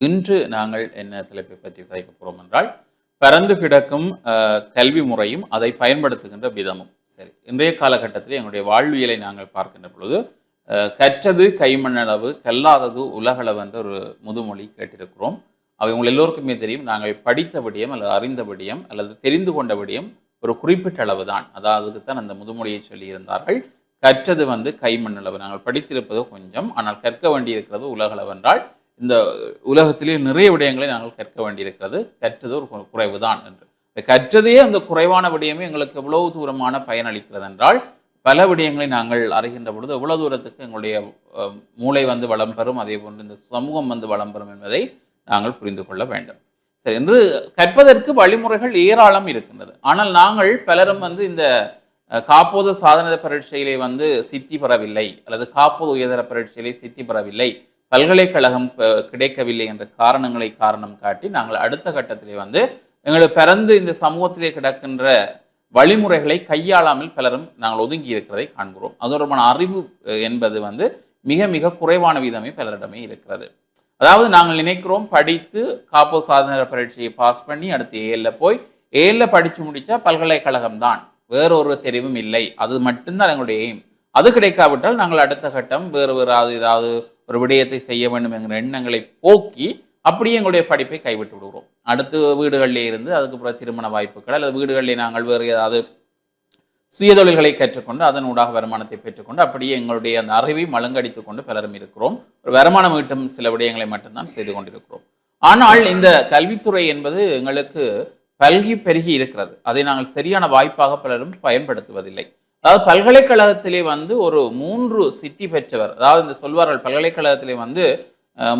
இன்று நாங்கள் என்ன தலைப்பை பற்றி கதைக்க போகிறோம் என்றால் பரந்து கிடக்கும் கல்வி முறையும் அதை பயன்படுத்துகின்ற விதமும். சரி, இன்றைய காலகட்டத்தில் எங்களுடைய வாழ்வியலை நாங்கள் பார்க்கின்ற பொழுது கற்றது கைமண்ணளவு கல்லாதது உலகளவு என்ற ஒரு முதுமொழி கேட்டிருக்கிறோம். அவை உங்கள் எல்லோருக்குமே தெரியும். நாங்கள் படித்த விடயம் அல்லது அறிந்த விடயம் அல்லது தெரிந்து கொண்ட விடயம் ஒரு குறிப்பிட்ட அளவு தான். அதாவதுக்குத்தான் அந்த முதுமொழியை சொல்லியிருந்தார்கள். கற்றது கைமண்ணளவு. நாங்கள் படித்திருப்பதோ கொஞ்சம், ஆனால் கற்க வேண்டியிருக்கிறது உலகளவு என்றால் இந்த உலகத்திலே நிறைய விடயங்களை நாங்கள் கற்க வேண்டியிருக்கிறது. கற்றது ஒரு குறைவு தான் என்று. கற்றதே அந்த குறைவான விடயமே எங்களுக்கு எவ்வளவு தூரமான பயனளிக்கிறது என்றால், பல விடயங்களை நாங்கள் அறிகின்ற பொழுது எவ்வளவு தூரத்துக்கு எங்களுடைய மூளை வளம் பெறும், அதே போன்று இந்த சமூகம் வளம் பெறும் என்பதை நாங்கள் புரிந்து கொள்ள வேண்டும். சரி, என்று கற்பதற்கு வழிமுறைகள் ஏராளம் இருக்கின்றது. ஆனால் நாங்கள் பலரும் இந்த காப்போது சாதன பரீட்சையிலே சித்தி பெறவில்லை அல்லது காப்போது உயர்தர பரீட்சையிலே சித்தி பெறவில்லை, பல்கலைக்கழகம் கிடைக்கவில்லை என்ற காரணங்களை காரணம் காட்டி நாங்கள் அடுத்த கட்டத்திலே எங்களுக்கு பிறந்து இந்த சமூகத்திலே கிடக்கின்ற வழிமுறைகளை கையாளாமல் பலரும் நாங்கள் ஒதுங்கி இருக்கிறதை காண்கிறோம். அதோடமான அறிவு என்பது மிக மிக குறைவான வீதமே பலரிடமே இருக்கிறது. அதாவது நாங்கள் நினைக்கிறோம் படித்து காப்போ சாதன பரீட்சையை பாஸ் பண்ணி அடுத்து ஏஎல்ல போய் ஏஎல்ல படித்து முடித்தா பல்கலைக்கழகம் தான், வேறொரு தெரிவும் இல்லை, அது மட்டும்தான் எங்களுடைய எய்ம். அது கிடைக்காவிட்டால் நாங்கள் அடுத்த கட்டம் வேறு ஏதாவது ஒரு விடயத்தை செய்ய வேண்டும் என்கிற எண்ணங்களை போக்கி அப்படியே எங்களுடைய படிப்பை கைவிட்டு விடுகிறோம். அடுத்து வீடுகளிலே இருந்து அதுக்கு பிறகு திருமண வாய்ப்புகள் அல்லது வீடுகளிலே நாங்கள் வேறு ஏதாவது சுயதொழில்களை கற்றுக்கொண்டு அதன் ஊடாக வருமானத்தை பெற்றுக்கொண்டு அப்படியே எங்களுடைய அந்த அறிவை மழுங்கடித்து கொண்டு பலரும் இருக்கிறோம். ஒரு வருமானம் ஈட்டும் சில விடயங்களை மட்டும்தான் செய்து கொண்டிருக்கிறோம். ஆனால் இந்த கல்வித்துறை என்பது எங்களுக்கு பல்கி பெருகி இருக்கிறது. அதை நாங்கள் சரியான வாய்ப்பாக பலரும் பயன்படுத்துவதில்லை. அதாவது பல்கலைக்கழகத்திலே ஒரு 3 சித்தி பெற்றவர், அதாவது இந்த சொல்வார்கள் பல்கலைக்கழகத்திலே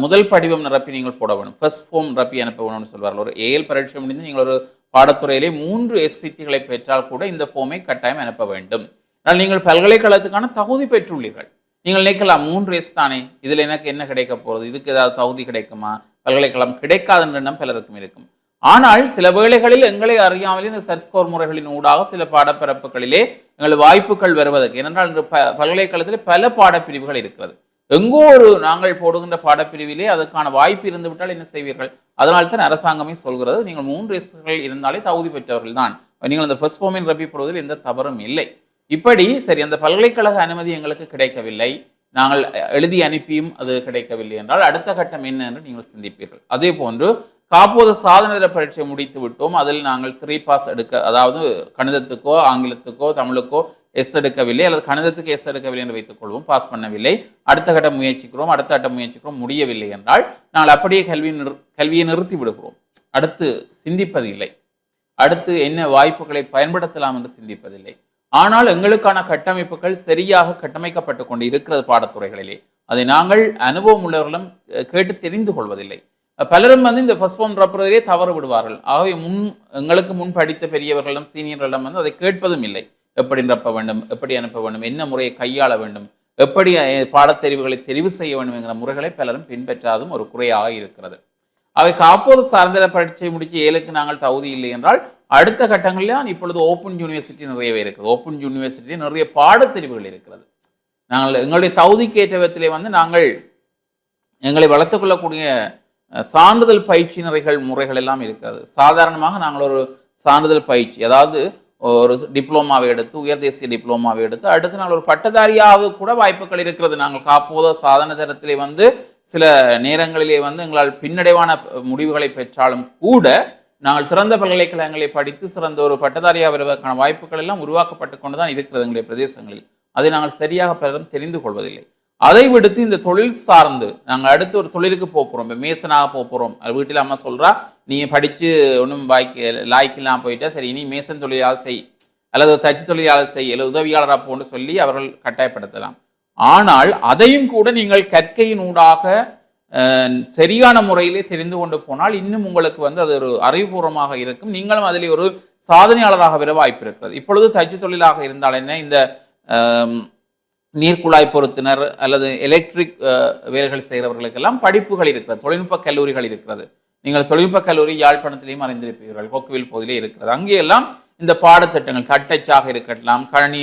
முதல் படிவம் நிரப்பி நீங்கள் போட வேணும், ஃபர்ஸ்ட் ஃபார்ம் நிரப்பி அனுப்ப வேணும்னு சொல்வார்கள். ஒரு ஏஎல் பரீட்சை முடிந்து நீங்கள் ஒரு பாடத்துறையிலே 3 சித்திகளை பெற்றால் கூட இந்த ஃபார்மை கட்டாயம் அனுப்ப வேண்டும். ஆனால் நீங்கள் பல்கலைக்கழகத்துக்கான தகுதி பெற்றுள்ளீர்கள். நீங்கள் நினைக்கலாம் 3 தானே, இதில் எனக்கு என்ன கிடைக்க போகிறது, இதுக்கு ஏதாவது தகுதி கிடைக்குமா, பல்கலைக்கழகம் கிடைக்காத எண்ணம் பலருக்கும் இருக்கும். ஆனால் சில வேளைகளில் எங்களை அறியாமலே இந்த சர்ஸ்கோர் முறைகளின் ஊடாக சில பாடப்பிறப்புகளிலே எங்கள் வாய்ப்புகள் வருவதற்கு, ஏனென்றால் இன்று பல்கலைக்கழகத்தில் பல பாடப்பிரிவுகள் இருக்கிறது. எங்கோ ஒரு நாங்கள் போடுகின்ற பாடப்பிரிவிலே அதுக்கான வாய்ப்பு இருந்து விட்டால் என்ன செய்வீர்கள்? அதனால் தான் அரசாங்கமே சொல்கிறது, நீங்கள் 3 இருந்தாலே தகுதி பெற்றவர்கள் தான், நீங்கள் அந்த ஃபர்ஸ்ட் ஃபார்மின் ரப்பி போடுவதில் எந்த தவறும் இல்லை. இப்படி சரி, அந்த பல்கலைக்கழக அனுமதி எங்களுக்கு கிடைக்கவில்லை, நாங்கள் எழுதி அனுப்பியும் அது கிடைக்கவில்லை என்றால் அடுத்த கட்டம் என்ன என்று நீங்கள் சிந்திப்பீர்கள். அதே போன்று காப்போது சாதன பரீட்சை முடித்து விட்டோம், அதில் நாங்கள் 3 பாஸ் எடுக்க, அதாவது கணிதத்துக்கோ ஆங்கிலத்துக்கோ தமிழுக்கோ எஸ் எடுக்கவில்லை அல்லது கணிதத்துக்கு எஸ் எடுக்கவில்லை என்று வைத்துக் கொள்வோம், பாஸ் பண்ணவில்லை, அடுத்த கட்டம் முயற்சிக்கிறோம், அடுத்த கட்டம் முயற்சிக்கிறோம், முடியவில்லை என்றால் நாங்கள் அப்படியே கல்வியை நிறுத்தி விடுகிறோம். அடுத்து சிந்திப்பதில்லை, அடுத்து என்ன வாய்ப்புகளை பயன்படுத்தலாம் என்று சிந்திப்பதில்லை. ஆனால் எங்களுக்கான கட்டமைப்புகள் சரியாக கட்டமைக்கப்பட்டு கொண்டு இருக்கிறது பாடத்துறைகளிலே, அதை நாங்கள் அனுபவம் உள்ளவர்களும் கேட்டு தெரிந்து கொள்வதில்லை. பலரும் இந்த ஃபர்ஸ்ட் ஃபார்ம் நிரப்புறதிலே தவறு விடுவார்கள். ஆகவே எங்களுக்கு முன் படித்த பெரியவர்களிடம் சீனியர்களிடம் அதை கேட்பதும் இல்லை. எப்படி நிரப்ப வேண்டும், எப்படி அனுப்ப வேண்டும், என்ன முறையை கையாள வேண்டும், எப்படி பாடத்தெரிவுகளை தெரிவு செய்ய வேண்டும் என்கிற முறைகளை பலரும் பின்பற்றாதும் ஒரு குறையாக இருக்கிறது. அவை காப்போது சார்ந்த பரீட்சை முடித்து 7க்கு நாங்கள் தகுதி இல்லை என்றால் அடுத்த கட்டங்களில் தான் இப்பொழுது ஓப்பன் யூனிவர்சிட்டி நிறையவே இருக்குது. ஓப்பன் யூனிவர்சிட்டி நிறைய பாடத்தெரிவுகள் இருக்கிறது. நாங்கள் எங்களுடைய தகுதிக்கு ஏற்ற விதத்திலே நாங்கள் எங்களை வளர்த்துக்கொள்ளக்கூடிய சான்றிதழ் பயிற்சி முறைகள் எல்லாம் இருக்கிறது. சாதாரணமாக நாங்கள் ஒரு சான்றிதழ் பயிற்சி, அதாவது ஒரு டிப்ளோமாவை எடுத்து உயர் தேசிய டிப்ளோமாவை எடுத்து அடுத்து நாங்கள் ஒரு பட்டதாரியாக கூட வாய்ப்புகள் இருக்கிறது. நாங்கள் காப்போத சாதன தரத்திலே சில நேரங்களிலே எங்களால் பின்னடைவான முடிவுகளை பெற்றாலும் கூட நாங்கள் திறந்த பல்கலைக்கழகங்களை படித்து சிறந்த ஒரு பட்டதாரியாக வருவதற்கான வாய்ப்புகள் எல்லாம் உருவாக்கப்பட்டு கொண்டு தான் இருக்கிறது எங்களுடைய பிரதேசங்களில். அதை நாங்கள் சரியாக பலரும் தெரிந்து கொள்வதில்லை. அதை விடுத்து இந்த தொழில் சார்ந்து நாங்கள் அடுத்து ஒரு தொழிலுக்கு போகிறோம், இப்போ மேசனாக போகிறோம். வீட்டில் அம்மா சொல்கிறா, நீ படித்து ஒன்றும் லாய்க்கெல்லாம் போயிட்டா சரி, இனி மேசன் தொழிலாளர் செய் அல்லது தச்சு தொழிலாளர் செய் அல்லது உதவியாளராக போன்னு சொல்லி அவர்கள் கட்டாயப்படுத்தலாம். ஆனால் அதையும் கூட நீங்கள் கற்கையின் ஊடாக சரியான முறையிலே தெரிந்து கொண்டு போனால் இன்னும் உங்களுக்கு அது ஒரு அறிவுபூர்வமாக இருக்கும். நீங்களும் அதில் ஒரு சாதனையாளராக வர வாய்ப்பு இருக்கிறது. இப்பொழுது தச்சு தொழிலாக இருந்தால் என்ன, இந்த நீர்க்குழாய் பொருத்தினர் அல்லது எலக்ட்ரிக் வேலைகள் செய்கிறவர்களுக்கெல்லாம் படிப்புகள் இருக்கிறது, தொழில்நுட்ப கல்லூரிகள் இருக்கிறது. நீங்கள் தொழில்நுட்ப கல்லூரி யாழ்ப்பாணத்திலையும் அறிந்திருப்பீர்கள், கொக்குவில் பகுதியிலே இருக்கிறது. அங்கேயெல்லாம் இந்த பாடத்திட்டங்கள் தட்டச்சாக இருக்கலாம், கணினி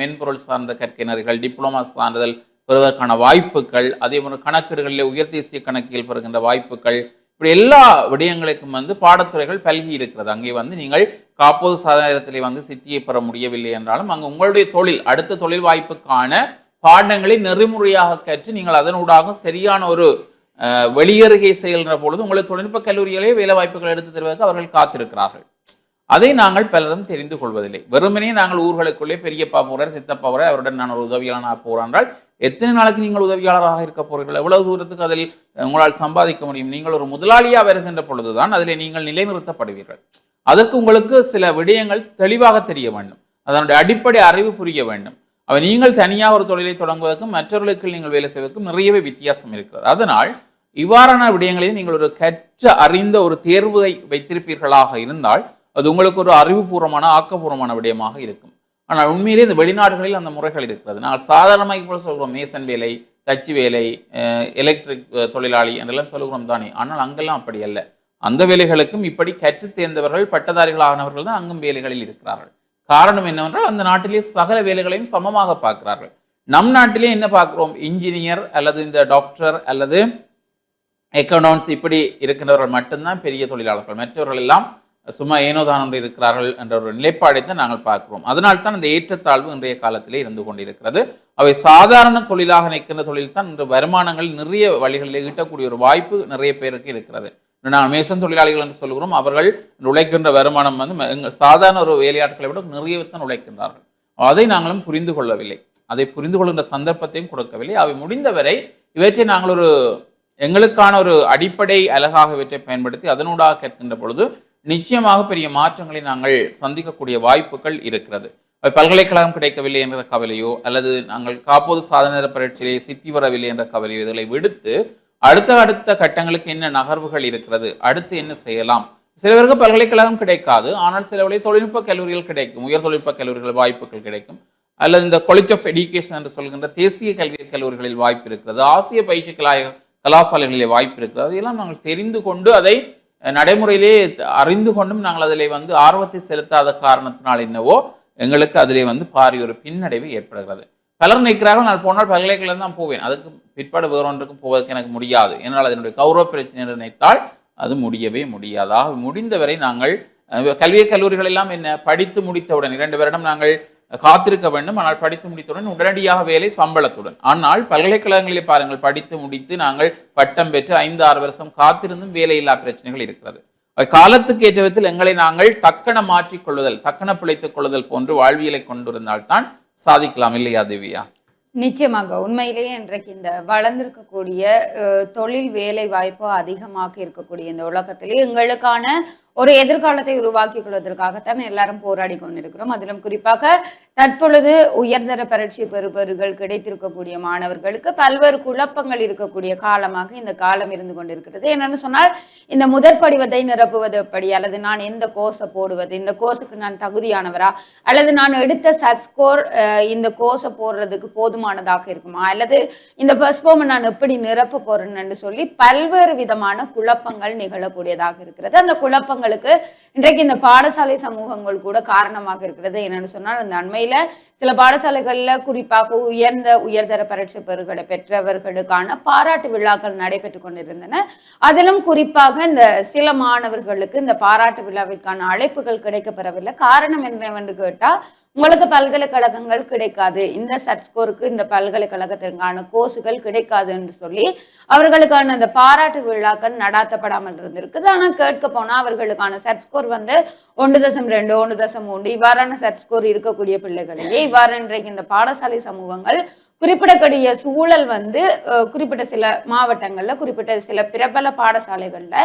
மென்பொருள் சார்ந்த கற்கையினர்கள், டிப்ளமா சான்றிதழ் பெறுவதற்கான வாய்ப்புகள், அதே போன்ற கணக்கீடுகளில் உயர் தேசிய கணக்கியல் பெறுகின்ற வாய்ப்புகள், இப்படி எல்லா விடயங்களுக்கும் பாடத்துறைகள் பல்கி இருக்கிறது. அங்கே நீங்கள் காப்போது சாதனத்திலே சித்தியை பெற முடியவில்லை என்றாலும் அங்கு உங்களுடைய தொழில் அடுத்த தொழில் வாய்ப்புக்கான பாடங்களை நெறிமுறையாக கற்று நீங்கள் அதனூடாக சரியான ஒரு வெளியேறுகை செய்கின்ற பொழுது உங்களுக்கு தொழில்நுட்ப கல்லூரிகளே வேலை வாய்ப்புகள் எடுத்து தருவதற்கு அவர்கள் காத்திருக்கிறார்கள். அதை நாங்கள் பலரும் தெரிந்து கொள்வதில்லை. வெறுமனே நாங்கள் ஊர்களுக்குள்ளே பெரியப்பா போறார், சித்தப்பா போறார், அவருடன் நான் ஒரு உதவியாளனாக போறேன் என்றால் எத்தனை நாளைக்கு நீங்கள் உதவியாளராக இருக்க போறீர்கள்? எவ்வளவு தூரத்துக்கு அதில் உங்களால் சம்பாதிக்க முடியும்? நீங்கள் ஒரு முதலாளியாக வருகின்ற பொழுதுதான் அதில் நீங்கள் நிலைநிறுத்தப்படுவீர்கள். அதற்கு உங்களுக்கு சில விடயங்கள் தெளிவாக தெரிய வேண்டும். அதனுடைய அடிப்படை அறிவு புரிய வேண்டும். நீங்கள் தனியாக ஒரு தொழிலை தொடங்குவதற்கும் மற்றவர்களுக்கு நீங்கள் வேலை செய்வதற்கும் நிறையவே வித்தியாசம் இருக்கிறது. அதனால் இவ்வாறான விடயங்களில் நீங்கள் ஒரு கற்ற அறிந்த ஒரு தேர்வை வைத்திருப்பீர்களாக இருந்தால் அது உங்களுக்கு ஒரு அறிவுபூர்வமான ஆக்கப்பூர்வமான விடயமாக இருக்கும். ஆனால் உண்மையிலே இந்த வெளிநாடுகளில் அந்த முறைகள் இருக்கிறது. நாங்கள் சாதாரணமாக இப்போ சொல்கிறோம் மேசன் வேலை, தச்சு வேலை, எலக்ட்ரிக் தொழிலாளி என்றெல்லாம் சொல்கிறோம் தானே. ஆனால் அங்கெல்லாம் அப்படி அல்ல. அந்த வேலைகளுக்கும் இப்படி கற்று தேர்ந்தவர்கள் பட்டதாரிகளானவர்கள் தான் அங்கும் வேலைகளில் இருக்கிறார்கள். காரணம் என்னவென்றால் அந்த நாட்டிலே சகல வேலைகளையும் சமமாக பார்க்கிறார்கள். நம் நாட்டிலே என்ன பார்க்கிறோம்? இன்ஜினியர் அல்லது இந்த டாக்டர் அல்லது எக்கனாமிக்ஸ் இப்படி இருக்கின்றவர்கள் மட்டும்தான் பெரிய தொழிலாளர்கள், மற்றவர்கள் எல்லாம் சும்மா ஏனோதான் இருக்கிறார்கள் என்ற ஒரு நிலைப்பாடை தான் நாங்கள் பார்க்கிறோம். அதனால் தான் இந்த ஏற்றத்தாழ்வு இன்றைய காலத்திலே இருந்து கொண்டிருக்கிறது. அவை சாதாரண தொழிலாக நிற்கின்ற தொழில் தான் இன்று வருமானங்கள் நிறைய வழிகளில் ஈட்டக்கூடிய ஒரு வாய்ப்பு நிறைய பேருக்கு இருக்கிறது. நாங்கள் மேசன் தொழிலாளிகள் என்று சொல்கிறோம். அவர்கள் உழைக்கின்ற வருமானம் சாதாரண ஒரு வேலையாட்களை விட நிறையத்தான் உழைக்கின்றார்கள். அதை நாங்களும் புரிந்து கொள்ளவில்லை. அதை புரிந்து கொள்கின்ற சந்தர்ப்பத்தையும் கொடுக்கவில்லை. அவை முடிந்தவரை இவற்றை நாங்கள் ஒரு எங்களுக்கான ஒரு அடிப்படை அழகாக இவற்றை பயன்படுத்தி அதனூடாக கேட்கின்ற பொழுது நிச்சயமாக பெரிய மாற்றங்களை நாங்கள் சந்திக்கக்கூடிய வாய்ப்புகள் இருக்கிறது. பல்கலைக்கழகம் கிடைக்கவில்லை என்ற கவலையோ அல்லது நாங்கள் காப்போது சாதனை பரீட்சையிலே சித்தி வரவில்லை என்ற கவலையோ இதனை விடுத்து அடுத்த கட்டங்களுக்கு என்ன நகர்வுகள் இருக்கிறது, அடுத்து என்ன செய்யலாம். சில பேருக்கு பல்கலைக்கழகம் கிடைக்காது, ஆனால் சில வழி தொழில்நுட்ப கல்லூரிகள் கிடைக்கும், உயர் தொழில்நுட்ப கல்லூரிகள் வாய்ப்புகள் கிடைக்கும். அல்லது இந்த காலேஜ் ஆஃப் எஜுகேஷன் என்று சொல்கின்ற தேசிய கல்வி கல்லூரிகளில் வாய்ப்பு இருக்கிறது, ஆசிய பயிற்சி கலாசாலைகளிலே வாய்ப்பு இருக்கிறது. அதையெல்லாம் நாங்கள் தெரிந்து கொண்டு அதை நடைமுறையிலே அறிந்து கொண்டும் நாங்கள் அதில் ஆர்வத்தை செலுத்தாத காரணத்தினால் என்னவோ எங்களுக்கு அதிலே பாரி ஒரு பின்னடைவு ஏற்படுகிறது. பலர் நிற்கிறார்கள், நான் போனால் பல்கலைக்கழகம் தான் போவேன், அதுக்கு பிற்பாடு வேறொன்றுக்கும் போவதற்கு எனக்கு முடியாது, என்னால் அதனுடைய கௌரவ பிரச்சனை என்று நினைத்தால் அது முடியவே முடியாதாக. முடிந்தவரை நாங்கள் கல்லூரிகள் எல்லாம் என்ன படித்து முடித்தவுடன் 2 வருடம் நாங்கள் காத்திருக்க வேண்டும். ஆனால் படித்து முடித்தவுடன் உடனடியாக வேலை சம்பளத்துடன். ஆனால் பல்கலைக்கழகங்களிலே பாருங்கள், படித்து முடித்து நாங்கள் பட்டம் பெற்று 5-6 வருஷம் காத்திருந்தும் வேலையில்லா பிரச்சனைகள் இருக்கிறது. காலத்துக்கு ஏற்ற விதத்தில் எங்களை நாங்கள் தக்கன மாற்றிக்கொள்ளுதல், தக்கன பிழைத்துக் கொள்ளுதல் போன்று வாழ்வியலை கொண்டிருந்தால்தான் சாதிக்கலாம், இல்லையா திவ்யா? நிச்சயமாக உண்மையிலேயே இன்றைக்கு இந்த வளர்ந்திருக்கக்கூடிய தொழில் வேலை வாய்ப்பு அதிகமாக இருக்கக்கூடிய இந்த உலகத்திலே எங்களுக்கான ஒரு எதிர்காலத்தை உருவாக்கி கொள்வதற்காகத்தான் எல்லாரும் போராடி கொண்டிருக்கிறோம். அதிலும் குறிப்பாக தற்பொழுது உயர்தர பரீட்சை பெறுபவர்கள் கிடைத்திருக்கக்கூடிய மாணவர்களுக்கு பல்வேறு குழப்பங்கள் இருக்கக்கூடிய காலமாக இந்த காலம் இருந்து கொண்டிருக்கிறது. என்னன்னு சொன்னால், இந்த முதற் படிவத்தை நிரப்புவது எப்படி, அல்லது நான் எந்த கோர்ஸை போடுவது, இந்த கோர்ஸுக்கு நான் தகுதியானவரா, அல்லது நான் எடுத்த சட் ஸ்கோர் இந்த கோர்ஸை போடுறதுக்கு போதுமானதாக இருக்குமா, அல்லது இந்த ஃபர்ஸ்ட் ஃபார்மை நான் எப்படி நிரப்ப போறேன்னு சொல்லி பல்வேறு விதமான குழப்பங்கள் நிகழக்கூடியதாக இருக்கிறது. அந்த குழப்பங்கள் இன்றைக்கு இந்த பாடசாலை சமூகங்கள் கூட காரணமாக இருக்கிறது. என்னன்னு சொன்னால், அந்த அண்மையில சில பாடசாலைகள்ல குறிப்பாக உயர்தர பரீட்சை பெற்றவர்களுக்கான பாராட்டு விழாக்கள் நடைபெற்றுக் கொண்டிருந்தன. அதிலும் குறிப்பாக இந்த சில மாணவர்களுக்கு இந்த பாராட்டு விழாவிற்கான அழைப்புகள் கிடைக்கப்பெறவில்லை. காரணம் என்னவென்று கேட்டா, உங்களுக்கு பல்கலைக்கழகங்கள் கிடைக்காது, இந்த சட் ஸ்கோருக்கு இந்த பல்கலைக்கழகத்திற்கான கோர்ஸுகள் கிடைக்காது என்று சொல்லி அவர்களுக்கான அந்த பாராட்டு விழாக்கள் நடாத்தப்படாமல் இருந்திருக்குது. ஆனா கேட்க போனா அவர்களுக்கான சட் ஸ்கோர் 1.2, 1.3 இவ்வாறான சட் ஸ்கோர் இருக்கக்கூடிய பிள்ளைகளையே இவ்வாறு இன்றைக்கு இந்த பாடசாலை சமூகங்கள் குறிப்பிடக்கூடிய சூழல் குறிப்பிட்ட சில மாவட்டங்கள்ல, குறிப்பிட்ட சில பிரபல பாடசாலைகள்ல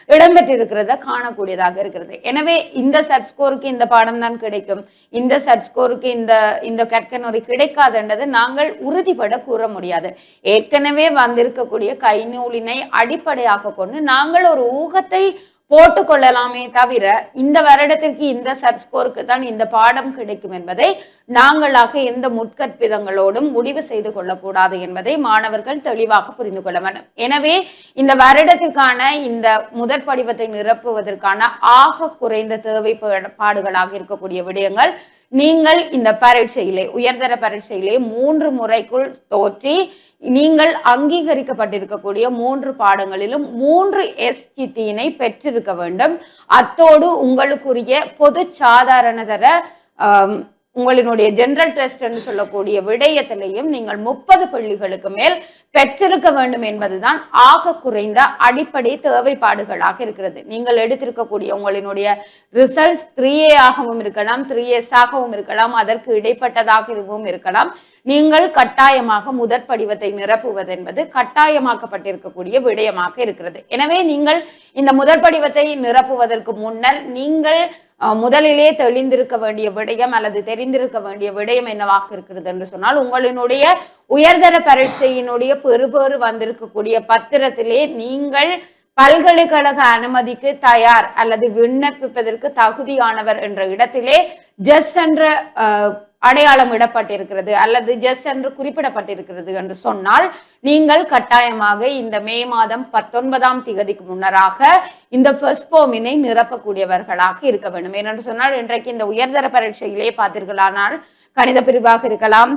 இடம்பெற்றிருக்கிறத காணக்கூடியதாக இருக்கிறது. எனவே இந்த சட் ஸ்கோருக்கு இந்த பாடம் தான் கிடைக்கும், இந்த சட் ஸ்கோருக்கு இந்த கற்கனொரி கிடைக்காதுன்றது நாங்கள் உறுதிப்பட கூற முடியாது. ஏற்கனவே வந்திருக்கக்கூடிய கைநூலினை அடிப்படையாக கொண்டு நாங்கள் ஒரு ஊகத்தை போட்டுக்கொள்ளலாமே தவிர இந்த வருடத்திற்கு இந்த சட் ஸ்கோருக்கு தான் இந்த பாடம் கிடைக்கும் என்பதை நாங்களாக எந்த முற்கற்பிதங்களோடும் முடிவு செய்து கொள்ளக்கூடாது என்பதை மாணவர்கள் தெளிவாக புரிந்து கொள்ள வேண்டும். எனவே இந்த வருடத்திற்கான இந்த முதற் படிவத்தை நிரப்புவதற்கான ஆக குறைந்த தேவைப்பாடுகளாக இருக்கக்கூடிய விடயங்கள் நீங்கள் இந்த பரீட்சையிலே உயர்தர பரீட்சையிலே 3 முறைக்குள் தோற்றி நீங்கள் அங்கீகரிக்கப்பட்டிருக்கக்கூடிய 3 பாடங்களிலும் 3 SGT-னை பெற்றிருக்க வேண்டும். அத்தோடு உங்களுக்குரிய பொது சாதாரண தர உங்களினுடைய ஜெனரல் டெஸ்ட் என்று சொல்லக்கூடிய விடயத்திலையும் நீங்கள் 30 புள்ளிகளுக்கு மேல் பெற்றிருக்க வேண்டும் என்பதுதான் ஆக குறைந்த அடிப்படை தேவைப்பாடுகளாக இருக்கிறது. நீங்கள் எடுத்திருக்கக்கூடிய உங்களினுடைய ரிசல்ட்ஸ் 3A ஆகவும் இருக்கலாம், 3S ஆகவும் இருக்கலாம், அதற்கு இடைப்பட்டதாகவும் இருக்கலாம். நீங்கள் கட்டாயமாக முதற் படிவத்தை நிரப்புவது என்பது கட்டாயமாக்கப்பட்டிருக்கக்கூடிய விடயமாக இருக்கிறது. எனவே நீங்கள் இந்த முதற் படிவத்தை நிரப்புவதற்கு முன்னர் நீங்கள் முதலிலே தெளிந்திருக்க வேண்டிய விடயம் அல்லது தெரிந்திருக்க வேண்டிய விடயம் என்னவாக இருக்கிறது என்று சொன்னால், உங்களினுடைய உயர்தர பரீட்சையினுடைய பெறுபேறு வந்திருக்கக்கூடிய பத்திரத்திலே நீங்கள் பல்கலைக்கழக அனுமதிக்கு தயார் அல்லது விண்ணப்பிப்பதற்கு தகுதியானவர் என்ற இடத்திலே ஜஸ் என்ற அடையாளம் இடப்பட்டிருக்கிறது அல்லது ஜஸ் என்று குறிப்பிடப்பட்டிருக்கிறது என்று சொன்னால், நீங்கள் கட்டாயமாக இந்த மே மாதம் 19ஆம் தேதிக்கு முன்னராக இந்த ஃபர்ஸ்ட் ஃபார்மினை நிரப்பக்கூடியவர்களாக இருக்க வேண்டும். ஏனென்று சொன்னால், இன்றைக்கு இந்த உயர்தர பரீட்சையிலே பார்த்தீர்களானால் கணித பிரிவாக இருக்கலாம்,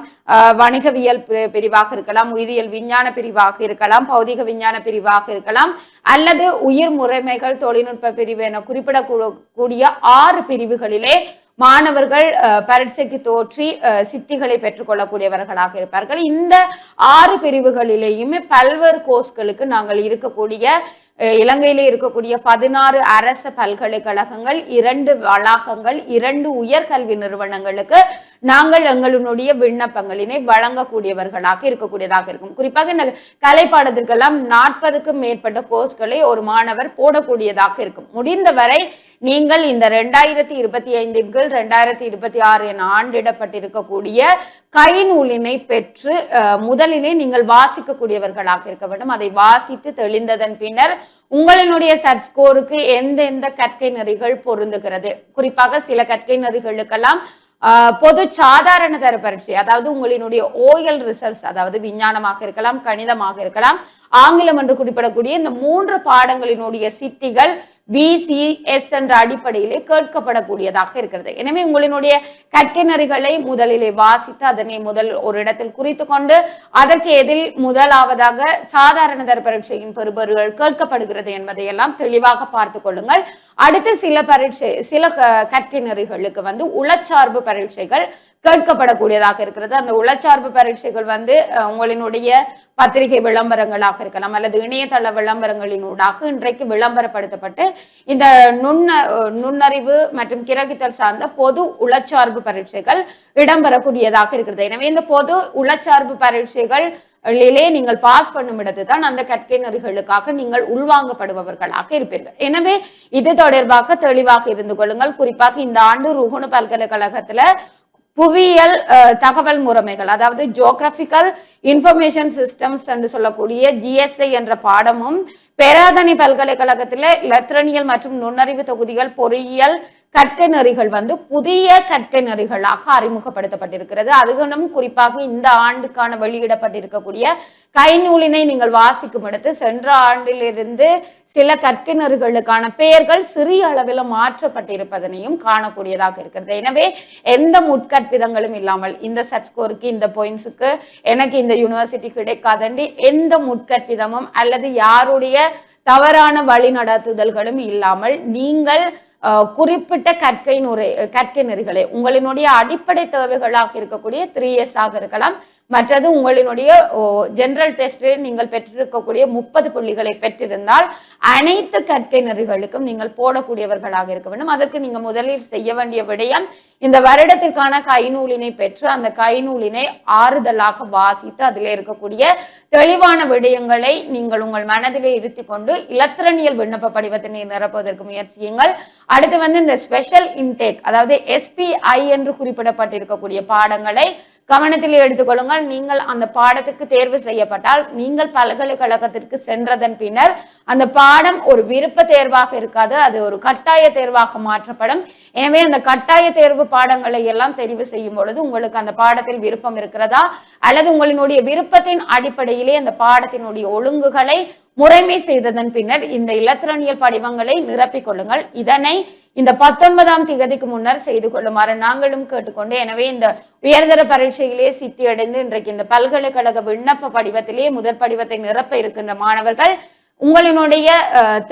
வணிகவியல் பிரிவாக இருக்கலாம், உயிரியல் விஞ்ஞான பிரிவாக இருக்கலாம், பௌதிக விஞ்ஞான பிரிவாக இருக்கலாம், அல்லது உயிர் முறைமைகள் தொழில்நுட்ப பிரிவு என குறிப்பிடக்கூடிய 6 பிரிவுகளிலே மாணவர்கள் பரீட்சைக்கு தோற்றி சித்திகளை பெற்றுக்கொள்ளக்கூடியவர்களாக இருப்பார்கள். இந்த 6 பிரிவுகளிலேயுமே பல்வேறு கோர்ஸ்களுக்கு நாங்கள் இருக்கக்கூடிய இலங்கையிலே இருக்கக்கூடிய 16 அரச பல்கலைக்கழகங்கள், 2 வளாகங்கள், 2 உயர்கல்வி நிறுவனங்களுக்கு நாங்கள் எங்களுடைய விண்ணப்பங்களினை வழங்கக்கூடியவர்களாக இருக்கக்கூடியதாக இருக்கும். குறிப்பாக இந்த கலைப்பாடத்திற்கெல்லாம் 40க்கும் மேற்பட்ட கோர்ஸ்களை ஒரு மாணவர் போடக்கூடியதாக இருக்கும். முடிந்தவரை நீங்கள் இந்த 2025 2026 என ஆண்டிடப்பட்டிருக்கக்கூடிய கைநூலினை பெற்று முதலிலே நீங்கள் வாசிக்கக்கூடியவர்களாக இருக்க வேண்டும். அதை வாசித்து தெளிந்ததன் பின்னர் உங்களினுடைய சட் ஸ்கோருக்கு எந்தெந்த கற்கை நெறிகள் பொருந்துகிறது, குறிப்பாக சில கற்கை நெறிகளுக்கெல்லாம் பொது சாதாரண தர பரீட்சை, அதாவது உங்களினுடைய OL ரிசல்ட்ஸ், அதாவது விஞ்ஞானமாக இருக்கலாம், கணிதமாக இருக்கலாம், ஆங்கிலம் என்று குறிப்பிடக்கூடிய இந்த 3 பாடங்களினுடைய சித்திகள் VCS என்ற அடிப்படையிலே கேட்கப்படக்கூடியதாக இருக்கிறது. எனவே உங்களினுடைய கற்கை நெறிகளை முதலிலே வாசித்து அதனை முதல் ஒரு இடத்தில் குறித்து கொண்டு அதற்கு எதில் முதலாவதாக சாதாரண தர பரீட்சையின் பெறுபேறுகள் கேட்கப்படுகிறது என்பதையெல்லாம் தெளிவாக பார்த்து கொள்ளுங்கள். அடுத்து சில கற்கை நெறிகளுக்கு உளச்சார்பு பரீட்சைகள் கேட்கப்படக்கூடியதாக இருக்கிறது. அந்த உளச்சார்பு பரீட்சைகள் உங்களினுடைய பத்திரிகை விளம்பரங்களாக இருக்கலாம் அல்லது இணையதள விளம்பரங்களினூடாக இன்றைக்கு விளம்பரப்படுத்தப்பட்டு இந்த நுண்ணறிவு மற்றும் கிரகித்தல் சார்ந்த பொது உளச்சார்பு பரீட்சைகள் இடம்பெறக்கூடியதாக இருக்கிறது. எனவே இந்த பொது உளச்சார்பு பரீட்சைகள் நீங்கள் பாஸ் பண்ணும் இடத்து தான் அந்த கற்கை நெறிகளுக்காக நீங்கள் உள்வாங்கப்படுபவர்களாக இருப்பீர்கள். எனவே இது தொடர்பாக தெளிவாக இருந்து கொள்ளுங்கள். குறிப்பாக இந்த ஆண்டு ருகுணு பல்கலைக்கழகத்துல புவியியல் தகவல் முறைமைகள், அதாவது ஜியோகிராபிக்கல் இன்ஃபர்மேஷன் சிஸ்டம்ஸ் என்று சொல்லக்கூடிய GSI என்ற பாடமும், பேராதனை பல்கலைக்கழகத்தில இலத்திரனியல் மற்றும் நுண்ணறிவு தொகுதிகள் பொறியியல் கற்கை நெறிகள் புதிய கற்கை நெறிகளாக அறிமுகப்படுத்தப்பட்டிருக்கிறது. அதுகளும் குறிப்பாக இந்த ஆண்டுக்கான வெளியிடப்பட்டிருக்கக்கூடிய கைநூலினை நீங்கள் வாசிக்கும் இடத்து சென்ற ஆண்டிலிருந்து சில கற்கை நெறிகளுக்கான பெயர்கள் சிறிய அளவில் மாற்றப்பட்டிருப்பதனையும் காணக்கூடியதாக இருக்கிறது. எனவே எந்த முற்கற்பிதங்களும் இல்லாமல் இந்த சட் ஸ்கோருக்கு இந்த பாயிண்ட்ஸுக்கு எனக்கு இந்த யூனிவர்சிட்டி கிடைக்காதண்டி எந்த முற்கற்பிதமும் அல்லது யாருடைய தவறான வழி நடத்துதல்களும் இல்லாமல் நீங்கள் குறிப்பிட்ட கற்கை நெறிகளை உங்களினுடைய அடிப்படை தேவைகளாக இருக்கக்கூடிய 3S ஆக இருக்கலாம், மற்றது உங்களினுடைய ஜெனரல் டெஸ்டில் நீங்கள் பெற்றிருக்கக்கூடிய 30 புள்ளிகளை பெற்றிருந்தால் அனைத்து கற்கை நெறிகளுக்கும் நீங்கள் போடக்கூடியவர்களாக இருக்க வேண்டும். அதற்கு நீங்க முதலில் செய்ய வேண்டிய விடயம், இந்த வருடத்திற்கான கைநூலினை பெற்று அந்த கைநூலினை ஆறுதலாக வாசித்து அதில் இருக்கக்கூடிய தெளிவான விடயங்களை நீங்கள் உங்கள் மனதிலே இருத்தி கொண்டு இலத்திரனியல் விண்ணப்ப படிவத்தினை நிரப்புவதற்கு முயற்சியுங்கள். அடுத்து இந்த ஸ்பெஷல் இன்டேக், அதாவது SPI என்று குறிப்பிடப்பட்டிருக்கக்கூடிய பாடங்களை கவனத்தில் எடுத்துக்கொள்ளுங்கள். நீங்கள் அந்த பாடத்துக்கு தேர்வு செய்யப்பட்டால் நீங்கள் பல்கலைக்கழகத்திற்கு சென்றதன் பின்னர் அந்த பாடம் ஒரு விருப்ப தேர்வாக இருக்காது, அது ஒரு கட்டாய தேர்வாக மாற்றப்படும். எனவே அந்த கட்டாய தேர்வு பாடங்களை எல்லாம் தெரிவு செய்யும் பொழுது உங்களுக்கு அந்த பாடத்தில் விருப்பம் இருக்கிறதா அல்லது உங்களினுடைய விருப்பத்தின் அடிப்படையிலே அந்த பாடத்தினுடைய ஒழுங்குகளை முறைமை செய்ததன் பின்னர் இந்த இலத்திரனியல் படிவங்களை நிரப்பிக் கொள்ளுங்கள். இதனை இந்த 19ஆம் திகதிக்கு முன்னர் செய்து கொள்ளுமாறு நாங்களும் கேட்டுக்கொண்டு, எனவே இந்த உயர்தர பரீட்சையிலே சித்தி அடைந்து இன்றைக்கு இந்த பல்கலைக்கழக விண்ணப்ப படிவத்திலே முதல் படிவத்தை நிரப்ப இருக்கின்ற மாணவர்கள் உங்களினுடைய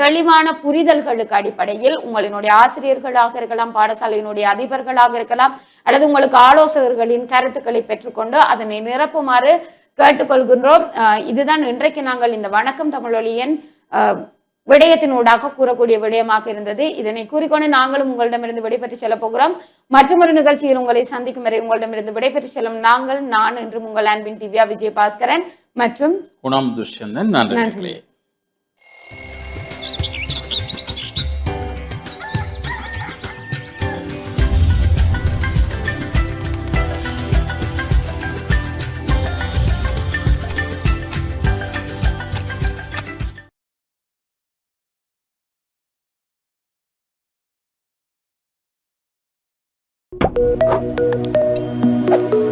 தெளிவான புரிதல்களுக்கு அடிப்படையில் உங்களினுடைய ஆசிரியர்களாக இருக்கலாம், பாடசாலையினுடைய அதிபர்களாக இருக்கலாம், அல்லது உங்களுக்கு ஆலோசகர்களின் கருத்துக்களை பெற்றுக்கொண்டு அதனை நிரப்புமாறு கேட்டுக்கொள்கின்றோம். இதுதான் இன்றைக்கு நாங்கள் இந்த வணக்கம் தமிழொலியின் விடயத்தினூடாக கூறக்கூடிய விடயமாக இருந்தது. இதனை கூறிக்கொண்டு நாங்களும் உங்களிடமிருந்து விடைபெற்று செல்ல போகிறோம். மற்றொரு நிகழ்ச்சியில் உங்களை சந்திக்கும் வரை உங்களிடமிருந்து விடைபெற்று செல்லும் நான் என்றும் உங்கள் அன்பின் திவ்யா விஜயபாஸ்கரன் மற்றும் குணம் துஷ்யந்தன். நன்றி. Thank you.